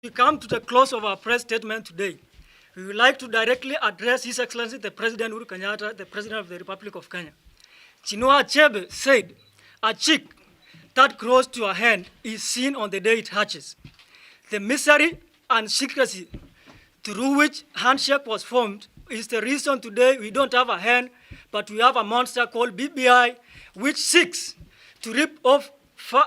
We come to the close of our press statement today. We would like to directly address His Excellency the President Uhuru Kenyatta, the President of the Republic of Kenya. Chinua Achebe said, "A chick that grows to a hen is seen on the day it hatches." The misery and secrecy through which handshake was formed is the reason today we don't have a hen, but we have a monster called BBI, which seeks to rip off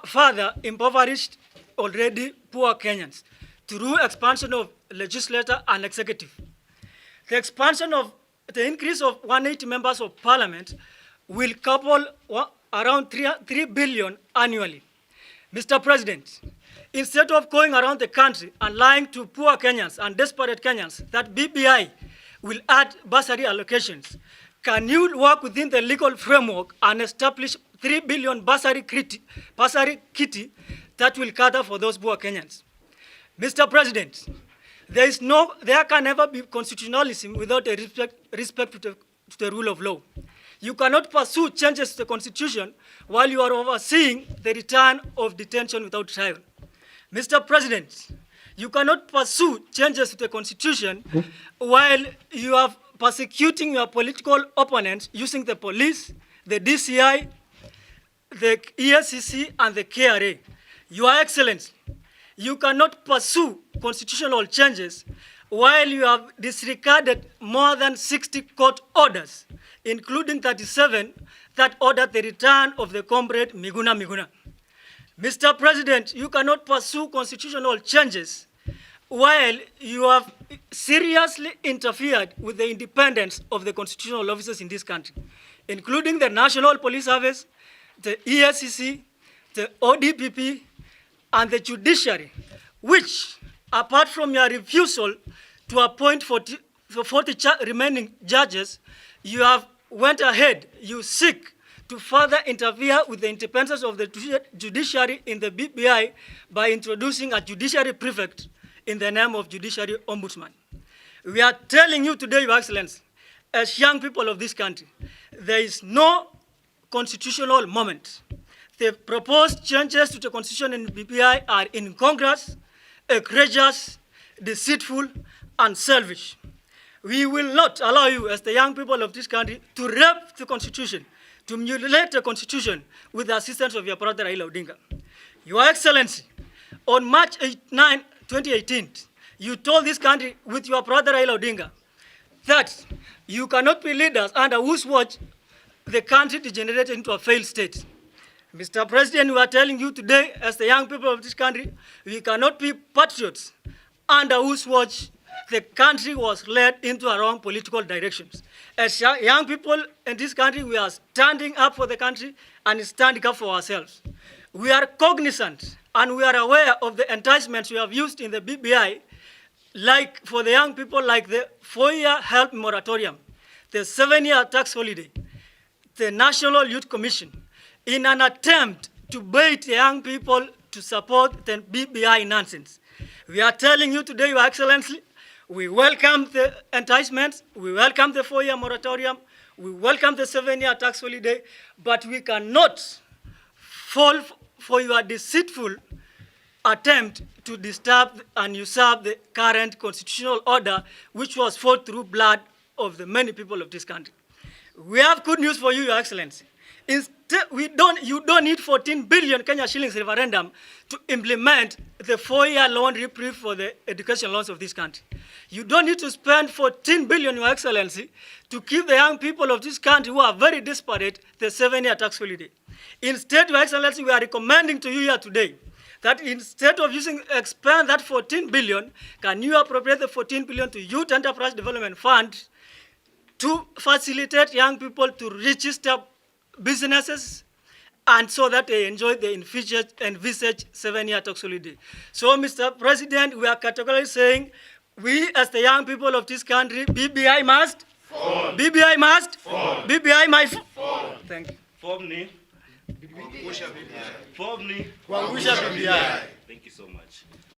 further impoverished, already poor Kenyans through expansion of legislature and executive. The expansion of the increase of 180 members of parliament will couple around 3 billion annually. Mr. President, instead of going around the country and lying to poor Kenyans and desperate Kenyans that BBI will add bursary allocations, can you work within the legal framework and establish 3 billion bursary kitty that will cater for those poor Kenyans? Mr. President, there can never be constitutionalism without a respect to the rule of law. You cannot pursue changes to the constitution while you are overseeing the return of detention without trial. Mr. President, you cannot pursue changes to the constitution while you are persecuting your political opponents using the police, the DCI, the ESCC, and the KRA. Your Excellency, you cannot pursue constitutional changes while you have disregarded more than 60 court orders, including 37 that ordered the return of the comrade Miguna Miguna. Mr. President, you cannot pursue constitutional changes while you have seriously interfered with the independence of the constitutional officers in this country, including the National Police Service, the ESCC, the ODPP, and the judiciary, which, apart from your refusal to appoint 40 remaining judges, you have went ahead, you seek to further interfere with the independence of the judiciary in the BBI by introducing a judiciary prefect in the name of Judiciary Ombudsman. We are telling you today, Your Excellency, as young people of this country, there is no constitutional moment. The proposed changes to the constitution in BBI are incongruous, egregious, deceitful, and selfish. We will not allow you, as the young people of this country, to rape the constitution, to mutilate the constitution with the assistance of your brother Raila Odinga. Your Excellency, on March 9, 2018, you told this country with your brother Raila Odinga that you cannot be leaders under whose watch the country degenerated into a failed state. Mr. President, we are telling you today, as the young people of this country, we cannot be patriots under whose watch the country was led into a wrong political directions. As young people in this country, we are standing up for the country and standing up for ourselves. We are cognizant and we are aware of the enticements we have used in the BBI, like for the young people, like the 4-year help moratorium, the 7-year tax holiday, the National Youth Commission, in an attempt to bait young people to support the BBI nonsense. We are telling you today, Your Excellency, we welcome the enticements, we welcome the 4-year moratorium, we welcome the 7-year tax holiday, but we cannot fall for your deceitful attempt to disturb and usurp the current constitutional order, which was fought through blood of the many people of this country. We have good news for you, Your Excellency. Instead, you don't need 14 billion Kenya shillings referendum to implement the 4-year loan reprieve for the education loans of this country. You don't need to spend 14 billion, Your Excellency, to give the young people of this country who are very desperate the 7-year tax holiday. Instead, Your Excellency, we are recommending to you here today that instead of expand that 14 billion, can you appropriate the 14 billion to Youth Enterprise Development Fund to facilitate young people to register businesses, and so that they enjoy the envisaged 7-year tax holiday. So, Mr. President, we are categorically saying, we as the young people of this country, BBI must fall. BBI must fall. BBI must fall. Thank you. Formni. Kuangusha BBI. Thank you so much.